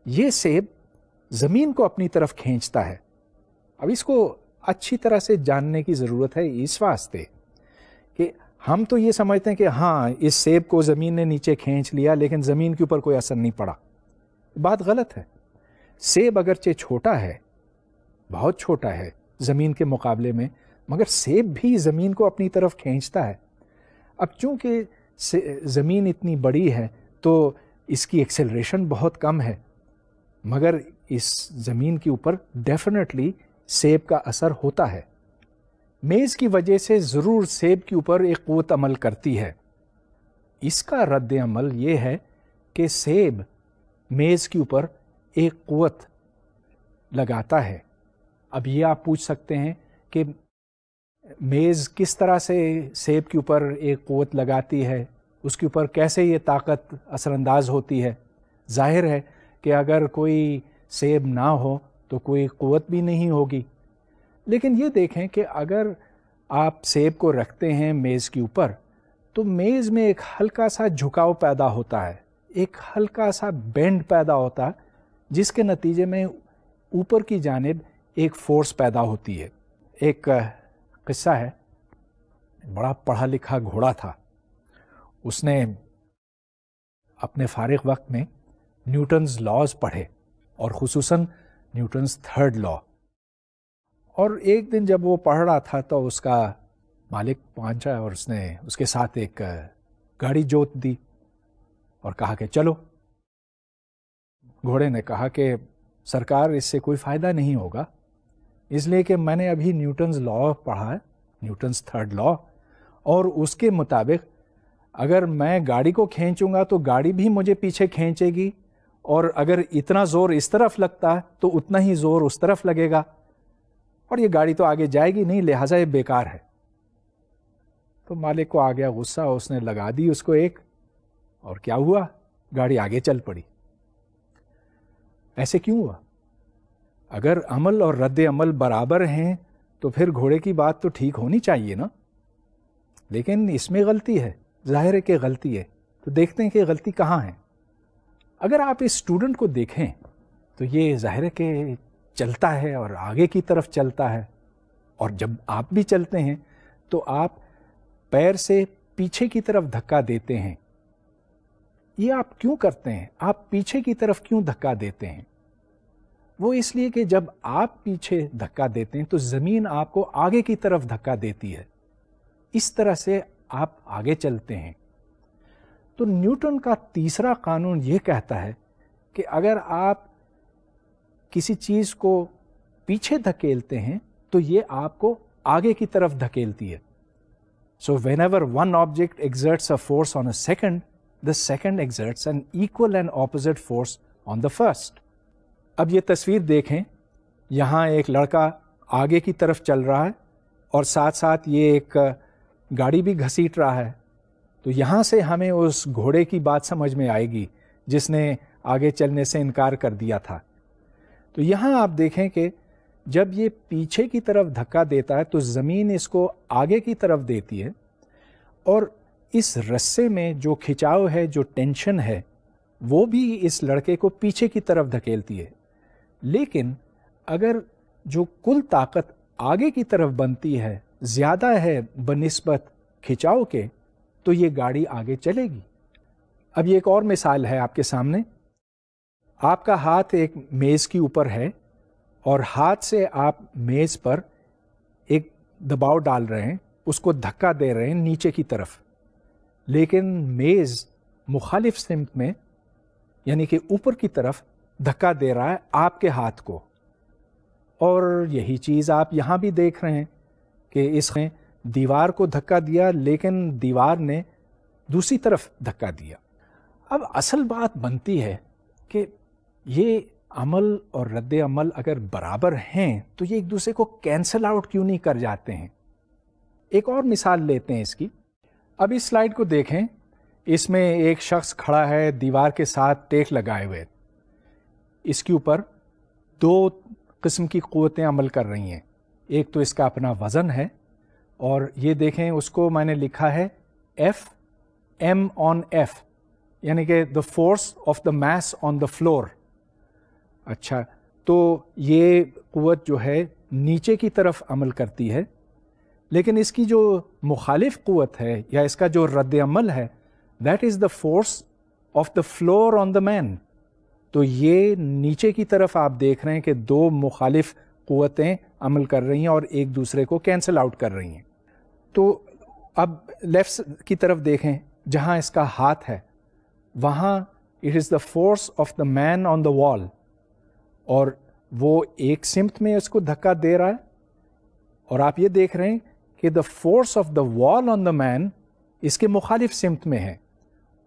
یہ سیب زمین کو اپنی طرف کھینچتا ہے. اب اس کو اچھی طرح سے جاننے کی ضرورت ہے اس واسطے کہ ہم تو یہ سمجھتے ہیں کہ ہاں اس سیب کو زمین نے نیچے کھینچ لیا, لیکن زمین کے اوپر کوئی اثر نہیں پڑا. بات غلط ہے. سیب اگرچہ چھوٹا ہے, بہت چھوٹا ہے زمین کے مقابلے میں, مگر سیب بھی زمین کو اپنی طرف کھینچتا ہے. اب چونکہ زمین اتنی بڑی ہے تو اس کی ایکسلریشن بہت کم ہے, مگر اس زمین کے اوپر ڈیفینیٹلی سیب کا اثر ہوتا ہے. میز کی وجہ سے ضرور سیب کے اوپر ایک قوت عمل کرتی ہے. اس کا رد عمل یہ ہے کہ سیب میز کے اوپر ایک قوت لگاتا ہے. اب یہ آپ پوچھ سکتے ہیں کہ میز کس طرح سے سیب کے اوپر ایک قوت لگاتی ہے, اس کے اوپر کیسے یہ طاقت اثر انداز ہوتی ہے. ظاہر ہے کہ اگر کوئی سیب نہ ہو تو کوئی قوت بھی نہیں ہوگی. لیکن یہ دیکھیں کہ اگر آپ سیب کو رکھتے ہیں میز کے اوپر, تو میز میں ایک ہلکا سا جھکاؤ پیدا ہوتا ہے, ایک ہلکا سا بینڈ پیدا ہوتا ہے, جس کے نتیجے میں اوپر کی جانب ایک فورس پیدا ہوتی ہے. ایک قصہ ہے, بڑا پڑھا لکھا گھوڑا تھا. اس نے اپنے فارغ وقت میں نیوٹنز لاز پڑھے, اور خصوصاً نیوٹنز تھرڈ لا. اور ایک دن جب وہ پڑھ رہا تھا تو اس کا مالک پہنچا اور اس نے اس کے ساتھ ایک گاڑی جوت دی اور کہا کہ چلو. گھوڑے نے کہا کہ سرکار اس سے کوئی فائدہ نہیں ہوگا, اس لیے کہ میں نے ابھی نیوٹنز لا پڑھا ہے, نیوٹنز تھرڈ لا, اور اس کے مطابق اگر میں گاڑی کو کھینچوں گا تو گاڑی بھی مجھے پیچھے کھینچے گی, اور اگر اتنا زور اس طرف لگتا ہے تو اتنا ہی زور اس طرف لگے گا, اور یہ گاڑی تو آگے جائے گی نہیں, لہٰذا یہ بیکار ہے. تو مالک کو آ گیا غصہ, اس نے لگا دی اس کو ایک, اور کیا ہوا, گاڑی آگے چل پڑی. ایسے کیوں ہوا؟ اگر عمل اور رد عمل برابر ہیں تو پھر گھوڑے کی بات تو ٹھیک ہونی چاہیے نا. لیکن اس میں غلطی ہے, ظاہر ہے کہ غلطی ہے. تو دیکھتے ہیں کہ غلطی کہاں ہے. اگر آپ اس اسٹوڈنٹ کو دیکھیں تو یہ ظاہر ہے کہ چلتا ہے اور آگے کی طرف چلتا ہے, اور جب آپ بھی چلتے ہیں تو آپ پیر سے پیچھے کی طرف دھکا دیتے ہیں. یہ آپ کیوں کرتے ہیں؟ آپ پیچھے کی طرف کیوں دھکا دیتے ہیں؟ وہ اس لیے کہ جب آپ پیچھے دھکا دیتے ہیں تو زمین آپ کو آگے کی طرف دھکا دیتی ہے. اس طرح سے آپ آگے چلتے ہیں. تو نیوٹن کا تیسرا قانون یہ کہتا ہے کہ اگر آپ کسی چیز کو پیچھے دھکیلتے ہیں تو یہ آپ کو آگے کی طرف دھکیلتی ہے. So whenever one object exerts a force on a second, the second exerts an equal and opposite force on the first. اب یہ تصویر دیکھیں, یہاں ایک لڑکا آگے کی طرف چل رہا ہے اور ساتھ ساتھ یہ ایک گاڑی بھی گھسیٹ رہا ہے. تو یہاں سے ہمیں اس گھوڑے کی بات سمجھ میں آئے گی جس نے آگے چلنے سے انکار کر دیا تھا. تو یہاں آپ دیکھیں کہ جب یہ پیچھے کی طرف دھکا دیتا ہے تو زمین اس کو آگے کی طرف دیتی ہے, اور اس رسے میں جو کھچاؤ ہے، جو ٹینشن ہے، وہ بھی اس لڑکے کو پیچھے کی طرف دھکیلتی ہے. لیکن اگر جو کل طاقت آگے کی طرف بنتی ہے زیادہ ہے بنسبت کھچاؤ کے، تو یہ گاڑی آگے چلے گی. اب یہ ایک اور مثال ہے آپ کے سامنے. آپ کا ہاتھ ایک میز کے اوپر ہے اور ہاتھ سے آپ میز پر ایک دباؤ ڈال رہے ہیں، اس کو دھکا دے رہے ہیں نیچے کی طرف، لیکن میز مخالف سمت میں یعنی کہ اوپر کی طرف دھکا دے رہا ہے آپ کے ہاتھ کو. اور یہی چیز آپ یہاں بھی دیکھ رہے ہیں کہ اس نے دیوار کو دھکا دیا لیکن دیوار نے دوسری طرف دھکا دیا. اب اصل بات بنتی ہے کہ یہ عمل اور رد عمل اگر برابر ہیں تو یہ ایک دوسرے کو کینسل آؤٹ کیوں نہیں کر جاتے ہیں. ایک اور مثال لیتے ہیں اس کی. اب اس سلائیڈ کو دیکھیں. اس میں ایک شخص کھڑا ہے دیوار کے ساتھ ٹیک لگائے ہوئے. اس کے اوپر دو قسم کی قوتیں عمل کر رہی ہیں. ایک تو اس کا اپنا وزن ہے، اور یہ دیکھیں اس کو میں نے لکھا ہے ایف ایم آن ایف، یعنی کہ the force of the mass on the floor. اچھا، تو یہ قوت جو ہے نیچے کی طرف عمل کرتی ہے، لیکن اس کی جو مخالف قوت ہے یا اس کا جو رد عمل ہے، that is the force of the floor on the man. تو یہ نیچے کی طرف آپ دیکھ رہے ہیں کہ دو مخالف قوتیں عمل کر رہی ہیں اور ایک دوسرے کو کینسل آؤٹ کر رہی ہیں. تو اب لیفٹ کی طرف دیکھیں، جہاں اس کا ہاتھ ہے وہاں it is the force of the man on the wall, اور وہ ایک سمت میں اس کو دھکا دے رہا ہے، اور آپ یہ دیکھ رہے ہیں کہ دا فورس آف دا وال آن دا مین اس کے مخالف سمت میں ہے،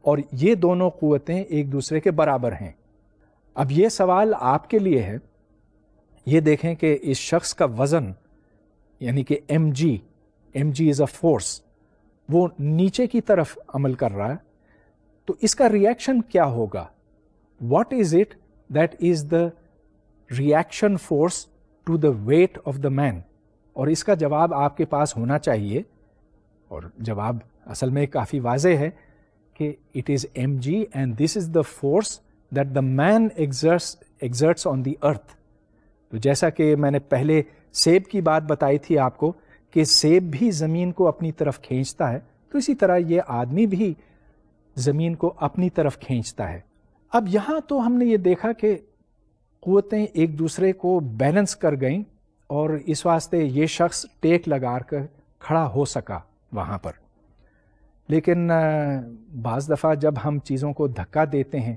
اور یہ دونوں قوتیں ایک دوسرے کے برابر ہیں. اب یہ سوال آپ کے لیے ہے. یہ دیکھیں کہ اس شخص کا وزن یعنی کہ M G is a force, وہ نیچے کی طرف عمل کر رہا ہے. تو اس کا ریئیکشن کیا ہوگا؟ What is it that is the reaction force to the weight of the man? اور اس کا جواب آپ کے پاس ہونا چاہیے، اور جواب اصل میں کافی واضح ہے کہ it is m g and this is the force that the man exerts on the earth. تو جیسا کہ میں نے پہلے سیب کی بات بتائی تھی آپ کو کہ سیب بھی زمین کو اپنی طرف کھینچتا ہے، تو اسی طرح یہ آدمی بھی زمین کو اپنی طرف کھینچتا ہے. اب یہاں تو ہم نے یہ دیکھا کہ قوتیں ایک دوسرے کو بیلنس کر گئیں، اور اس واسطے یہ شخص ٹیک لگا کر کھڑا ہو سکا وہاں پر. لیکن بعض دفعہ جب ہم چیزوں کو دھکا دیتے ہیں،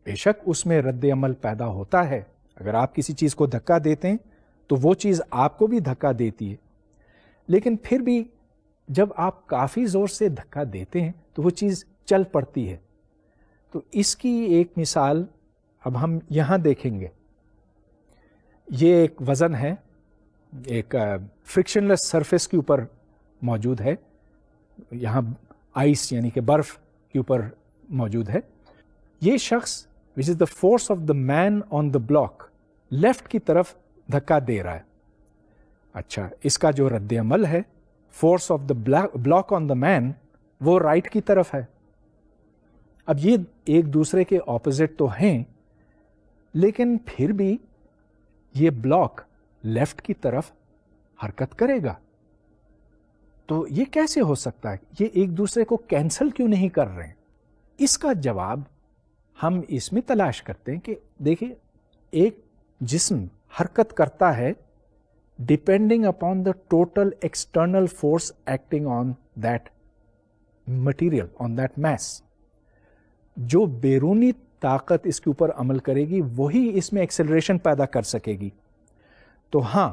بے شک اس میں رد عمل پیدا ہوتا ہے. اگر آپ کسی چیز کو دھکا دیتے ہیں تو وہ چیز آپ کو بھی دھکا دیتی ہے، لیکن پھر بھی جب آپ کافی زور سے دھکا دیتے ہیں تو وہ چیز چل پڑتی ہے. تو اس کی ایک مثال اب ہم یہاں دیکھیں گے. یہ ایک وزن ہے، ایک فرکشن لیس سرفیس کے اوپر موجود ہے. یہاں آئس یعنی کہ برف کے اوپر موجود ہے. یہ شخص which is the force of the man on the block left کی طرف دھکا دے رہا ہے. اچھا، اس کا جو رد عمل ہے force of the block on the مین، وہ رائٹ کی طرف ہے. اب یہ ایک دوسرے کے اپوزٹ تو ہیں، لیکن پھر بھی یہ بلاک لیفٹ کی طرف حرکت کرے گا. تو یہ کیسے ہو سکتا ہے؟ یہ ایک دوسرے کو کینسل کیوں نہیں کر رہے ہیں؟ اس کا جواب ہم اس میں تلاش کرتے ہیں کہ دیکھیں، ایک جسم حرکت کرتا ہے depending upon the total external force acting on that material, on that mass. جو بیرونی طاقت اس کے اوپر عمل کرے گی وہی اس میں ایکسلریشن پیدا کر سکے گی. تو ہاں،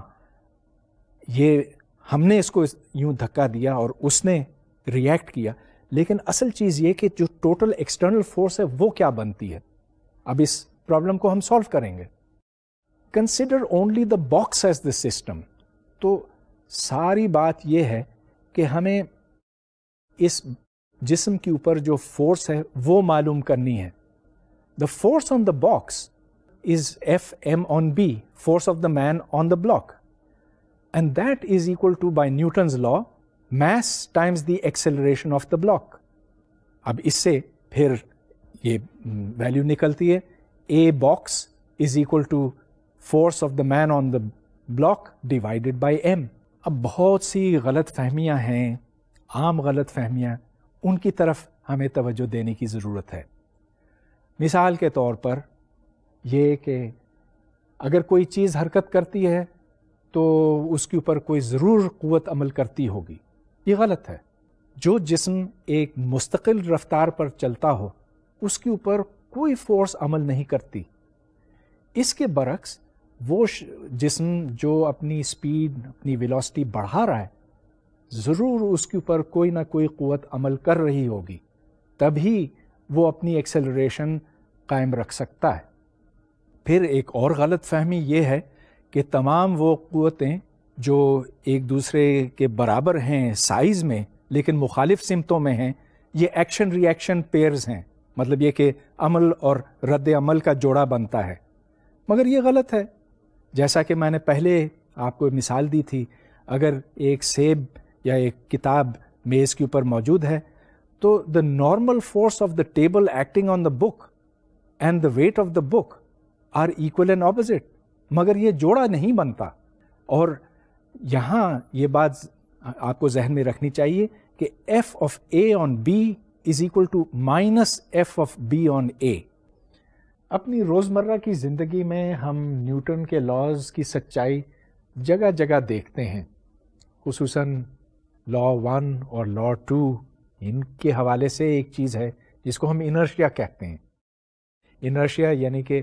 یہ ہم نے اس کو یوں دھکا دیا اور اس نے ریئیکٹ کیا، لیکن اصل چیز یہ کہ جو ٹوٹل ایکسٹرنل فورس ہے وہ کیا بنتی ہے. اب اس پرابلم کو ہم سالو کریں گے. Consider only the box as the system. تو ساری بات یہ ہے کہ ہمیں اس جسم کے اوپر جو فورس ہے وہ معلوم کرنی ہے. The force on the box is F m on B, force of the man on the block, and that is equal to by Newton's law mass times the acceleration of the block. اب اس سے پھر یہ value نکلتی ہے A box is equal to force of the man on the block divided by M. اب بہت سی غلط فہمیاں ہیں، عام غلط فہمیاں، ان کی طرف ہمیں توجہ دینے کی ضرورت ہے. مثال کے طور پر یہ کہ اگر کوئی چیز حرکت کرتی ہے تو اس کے اوپر کوئی ضرور قوت عمل کرتی ہوگی. یہ غلط ہے. جو جسم ایک مستقل رفتار پر چلتا ہو اس کے اوپر کوئی فورس عمل نہیں کرتی. اس کے برعکس وہ جسم جو اپنی سپیڈ، اپنی ویلوسٹی بڑھا رہا ہے، ضرور اس کے اوپر کوئی نہ کوئی قوت عمل کر رہی ہوگی، تبھی وہ اپنی ایکسلریشن قائم رکھ سکتا ہے. پھر ایک اور غلط فہمی یہ ہے کہ تمام وہ قوتیں جو ایک دوسرے کے برابر ہیں سائز میں لیکن مخالف سمتوں میں ہیں، یہ ایکشن ری ایکشن پیئرز ہیں. مطلب یہ کہ عمل اور رد عمل کا جوڑا بنتا ہے. مگر یہ غلط ہے. جیسا کہ میں نے پہلے آپ کو مثال دی تھی، اگر ایک سیب یا ایک کتاب میز کے اوپر موجود ہے تو the normal force of the table acting on the book and the weight of the book are equal and opposite, مگر یہ جوڑا نہیں بنتا. اور یہاں یہ بات آپ کو ذہن میں رکھنی چاہیے کہ F of A on B is equal to minus F of B on A. اپنی روزمرہ کی زندگی میں ہم نیوٹن کے لاز کی سچائی جگہ جگہ دیکھتے ہیں، خصوصاً لا 1 اور لا 2. ان کے حوالے سے ایک چیز ہے جس کو ہم انرشیا کہتے ہیں. انرشیا یعنی کہ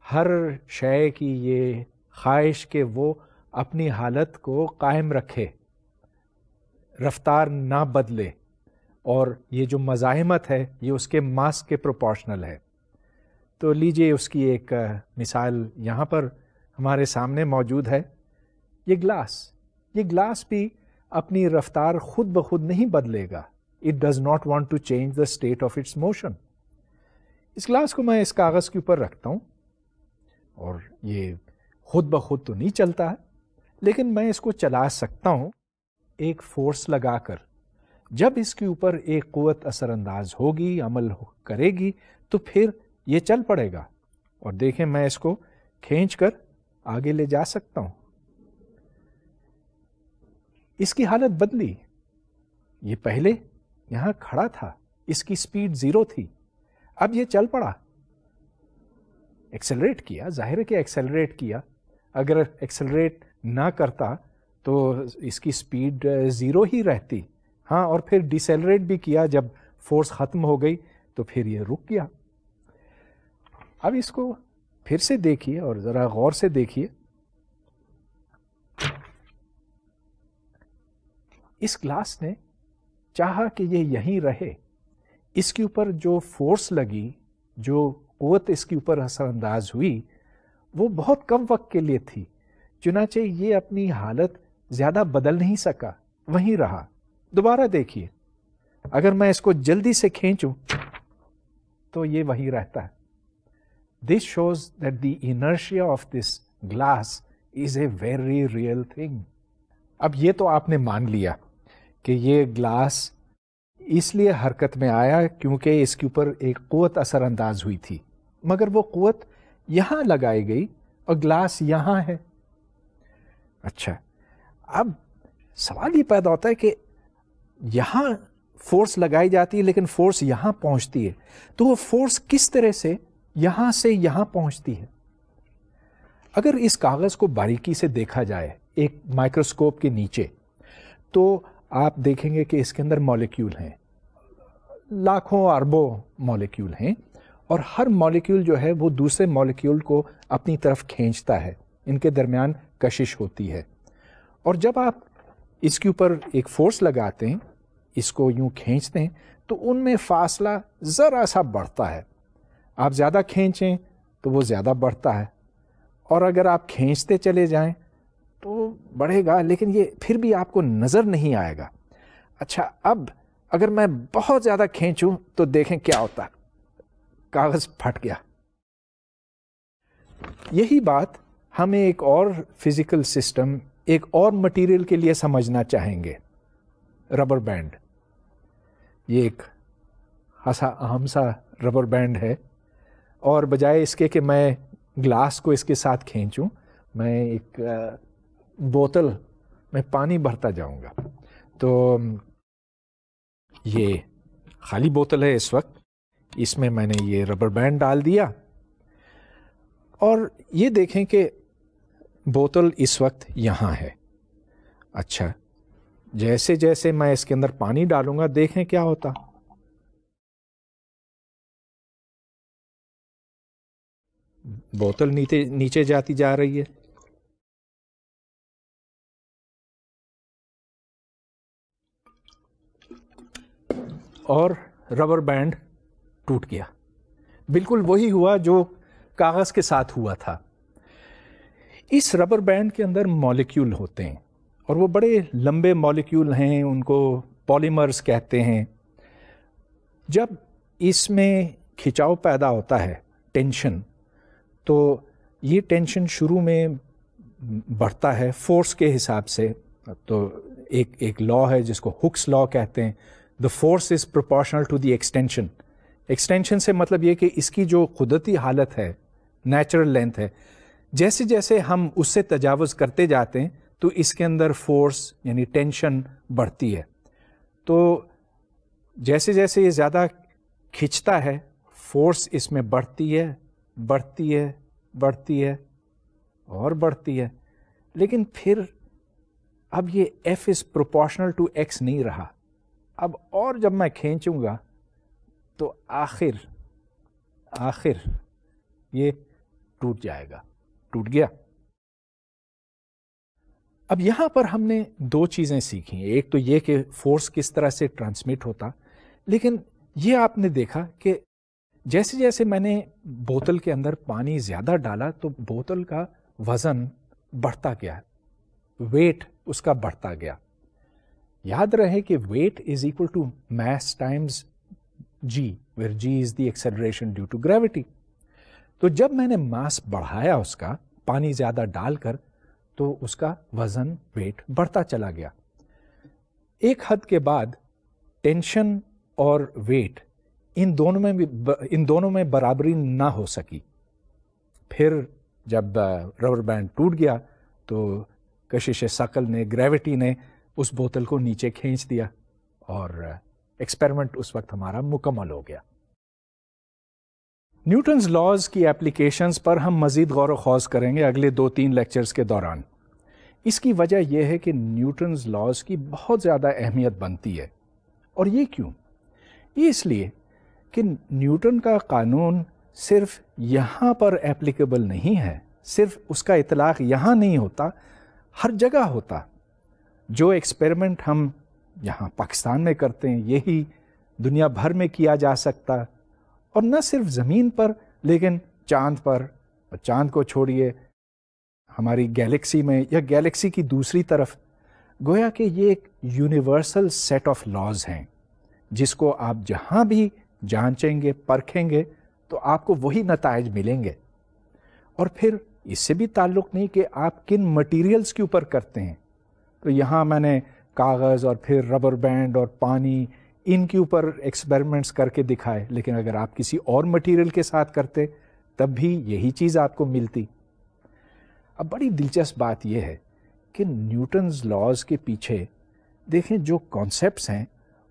ہر شے کی یہ خواہش کہ وہ اپنی حالت کو قائم رکھے، رفتار نہ بدلے، اور یہ جو مزاحمت ہے یہ اس کے ماس کے پروپورشنل ہے. تو لیجئے اس کی ایک مثال یہاں پر ہمارے سامنے موجود ہے. یہ گلاس بھی اپنی رفتار خود بخود نہیں بدلے گا. It does not want to change the state of its motion. اس گلاس کو میں اس کاغذ کے اوپر رکھتا ہوں اور یہ خود بخود تو نہیں چلتا ہے، لیکن میں اس کو چلا سکتا ہوں ایک فورس لگا کر. جب اس کے اوپر ایک قوت اثر انداز ہوگی، عمل کرے گی، تو پھر یہ چل پڑے گا. اور دیکھیں میں اس کو کھینچ کر آگے لے جا سکتا ہوں. اس کی حالت بدلی. یہ پہلے یہاں کھڑا تھا، اس کی سپیڈ 0 تھی، اب یہ چل پڑا، ایکسلریٹ کیا. ظاہر ہے کہ ایکسلریٹ کیا. اگر ایکسلریٹ نہ کرتا تو اس کی سپیڈ 0 ہی رہتی. ہاں، اور پھر ڈیسیلریٹ بھی کیا. جب فورس ختم ہو گئی تو پھر یہ رک گیا. اب اس کو پھر سے دیکھیے اور ذرا غور سے دیکھیے. اس گلاس نے چاہا کہ یہ یہیں رہے. اس کے اوپر جو فورس لگی، جو قوت اس کے اوپر اثر انداز ہوئی، وہ بہت کم وقت کے لیے تھی. چنانچہ یہ اپنی حالت زیادہ بدل نہیں سکا، وہیں رہا. دوبارہ دیکھیے، اگر میں اس کو جلدی سے کھینچوں تو یہ وہیں رہتا ہے. This shows that the inertia of this glass is a very real thing. اب یہ تو آپ نے مان لیا کہ یہ گلاس اس لیے حرکت میں آیا کیونکہ اس کے اوپر ایک قوت اثر انداز ہوئی تھی، مگر وہ قوت یہاں لگائی گئی اور گلاس یہاں ہے. اچھا، اب سوال یہ پیدا ہوتا ہے کہ یہاں فورس لگائی جاتی ہے لیکن فورس یہاں پہنچتی ہے، تو وہ فورس کس طرح سے یہاں سے یہاں پہنچتی ہے؟ اگر اس کاغذ کو باریکی سے دیکھا جائے ایک مائکروسکوپ کے نیچے، تو آپ دیکھیں گے کہ اس کے اندر مالیکیول ہیں، لاکھوں اربوں مالیکیول ہیں، اور ہر مالیکیول جو ہے وہ دوسرے مالیکیول کو اپنی طرف کھینچتا ہے. ان کے درمیان کشش ہوتی ہے. اور جب آپ اس کے اوپر ایک فورس لگاتے ہیں، اس کو یوں کھینچتے ہیں، تو ان میں فاصلہ ذرا سا بڑھتا ہے. آپ زیادہ کھینچیں تو وہ زیادہ بڑھتا ہے، اور اگر آپ کھینچتے چلے جائیں تو بڑھے گا، لیکن یہ پھر بھی آپ کو نظر نہیں آئے گا. اچھا، اب اگر میں بہت زیادہ کھینچوں تو دیکھیں کیا ہوتا ہے، کاغذ پھٹ گیا. یہی بات ہمیں ایک اور فزیکل سسٹم، ایک اور مٹیریل کے لیے سمجھنا چاہیں گے. Rubber band. یہ ایک خاصا اہم سا ربر بینڈ ہے، اور بجائے اس کے کہ میں گلاس کو اس کے ساتھ کھینچوں، میں ایک بوتل میں پانی بھرتا جاؤں گا. تو یہ خالی بوتل ہے اس وقت، اس میں میں نے یہ ربر بینڈ ڈال دیا، اور یہ دیکھیں کہ بوتل اس وقت یہاں ہے. اچھا، جیسے جیسے میں اس کے اندر پانی ڈالوں گا دیکھیں کیا ہوتا. بوتل نیچے جاتی جا رہی ہے، اور ربر بینڈ ٹوٹ گیا. بالکل وہی ہوا جو کاغذ کے ساتھ ہوا تھا. اس ربر بینڈ کے اندر مالیکیول ہوتے ہیں، اور وہ بڑے لمبے مالیکیول ہیں، ان کو پالیمرز کہتے ہیں. جب اس میں کھچاؤ پیدا ہوتا ہے، ٹینشن، تو یہ ٹینشن شروع میں بڑھتا ہے فورس کے حساب سے. تو ایک لا ہے جس کو ہکس لا کہتے ہیں. The force is proportional to the extension. Extension سے مطلب یہ کہ اس کی جو قدرتی حالت ہے، نیچرل لینتھ ہے، جیسے جیسے ہم اس سے تجاوز کرتے جاتے ہیں تو اس کے اندر فورس یعنی ٹینشن بڑھتی ہے. تو جیسے جیسے یہ زیادہ کھنچتا ہے، فورس اس میں بڑھتی ہے، بڑھتی ہے، بڑھتی ہے اور بڑھتی ہے. لیکن پھر اب یہ F is proportional to x نہیں رہا. اب اور جب میں کھینچوں گا تو آخر یہ ٹوٹ جائے گا. ٹوٹ گیا. اب یہاں پر ہم نے دو چیزیں سیکھی. ایک تو یہ کہ فورس کس طرح سے ٹرانسمٹ ہوتا، لیکن یہ آپ نے دیکھا کہ جیسے جیسے میں نے بوتل کے اندر پانی زیادہ ڈالا تو بوتل کا وزن بڑھتا گیا، ویٹ اس کا بڑھتا گیا. یاد رہے کہ weight is equal to mass times g, where g is the acceleration due to gravity. تو جب میں نے ماس بڑھایا اس کا پانی زیادہ ڈال کر، تو اس کا وزن، ویٹ بڑھتا چلا گیا. ایک حد کے بعد ٹینشن اور ویٹ ان دونوں میں برابری نہ ہو سکی. پھر جب ربر بینڈ ٹوٹ گیا تو کشش ثقل نے، گریوٹی نے اس بوتل کو نیچے کھینچ دیا، اور ایکسپیریمنٹ اس وقت ہمارا مکمل ہو گیا. نیوٹنز لاز کی اپلیکیشنز پر ہم مزید غور و خوض کریں گے اگلے 2-3 لیکچرز کے دوران. اس کی وجہ یہ ہے کہ نیوٹنز لاز کی بہت زیادہ اہمیت بنتی ہے. اور یہ کیوں؟ یہ اس لیے کہ نیوٹن کا قانون صرف یہاں پر اپلیکیبل نہیں ہے، صرف اس کا اطلاق یہاں نہیں ہوتا، ہر جگہ ہوتا. جو ایکسپیریمنٹ ہم یہاں پاکستان میں کرتے ہیں یہی دنیا بھر میں کیا جا سکتا، اور نہ صرف زمین پر لیکن چاند پر. اور چاند کو چھوڑیے، ہماری گیلیکسی میں یا گیلیکسی کی دوسری طرف. گویا کہ یہ ایک یونیورسل سیٹ آف لاز ہیں جس کو آپ جہاں بھی جانچیں گے، پرکھیں گے تو آپ کو وہی نتائج ملیں گے. اور پھر اس سے بھی تعلق نہیں کہ آپ کن مٹیریلز کے اوپر کرتے ہیں. تو یہاں میں نے کاغذ اور پھر ربر بینڈ اور پانی، ان کے اوپر ایکسپیریمنٹس کر کے دکھائے، لیکن اگر آپ کسی اور مٹیریل کے ساتھ کرتے تب بھی یہی چیز آپ کو ملتی. اب بڑی دلچسپ بات یہ ہے کہ نیوٹنز لاز کے پیچھے دیکھیں جو کانسیپٹس ہیں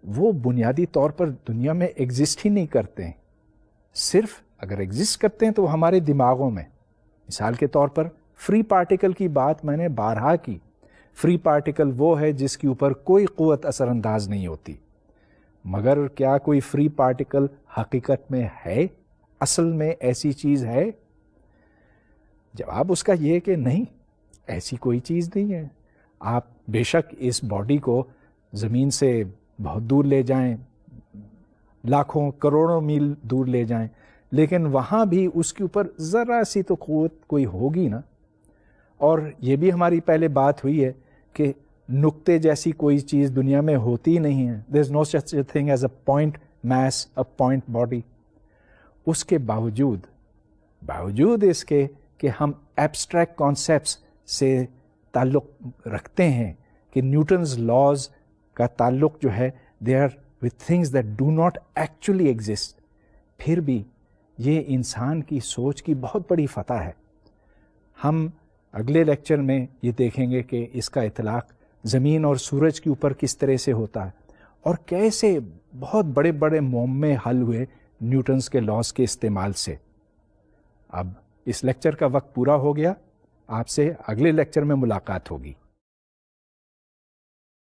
وہ بنیادی طور پر دنیا میں ایگزسٹ ہی نہیں کرتے ہیں. صرف اگر ایگزسٹ کرتے ہیں تو وہ ہمارے دماغوں میں. مثال کے طور پر فری پارٹیکل کی بات میں نے بارہا کی. فری پارٹیکل وہ ہے جس کے اوپر کوئی قوت اثر انداز نہیں ہوتی. مگر کیا کوئی فری پارٹیکل حقیقت میں ہے؟ اصل میں ایسی چیز ہے؟ جواب اس کا یہ کہ نہیں، ایسی کوئی چیز نہیں ہے. آپ بے شک اس باڈی کو زمین سے بہت دور لے جائیں، لاکھوں کروڑوں میل دور لے جائیں، لیکن وہاں بھی اس کے اوپر ذرا سی تو قوت کوئی ہوگی نا. اور یہ بھی ہماری پہلے بات ہوئی ہے کہ نقطے جیسی کوئی چیز دنیا میں ہوتی ہی نہیں ہے. there is no such a thing as a point mass, a point body. اس کے باوجود اس کے کہ ہم ایبسٹریکٹ کانسیپٹس سے تعلق رکھتے ہیں کہ نیوٹنز لاز کا تعلق جو ہے they are with things that do not actually exist, پھر بھی یہ انسان کی سوچ کی بہت بڑی فتح ہے. ہم اگلے لیکچر میں یہ دیکھیں گے کہ اس کا اطلاق زمین اور سورج کے اوپر کس طرح سے ہوتا ہے، اور کیسے بہت بڑے بڑے معمے حل ہوئے نیوٹنز کے لاز کے استعمال سے. اب اس لیکچر کا وقت پورا ہو گیا، آپ سے اگلے لیکچر میں ملاقات ہوگی.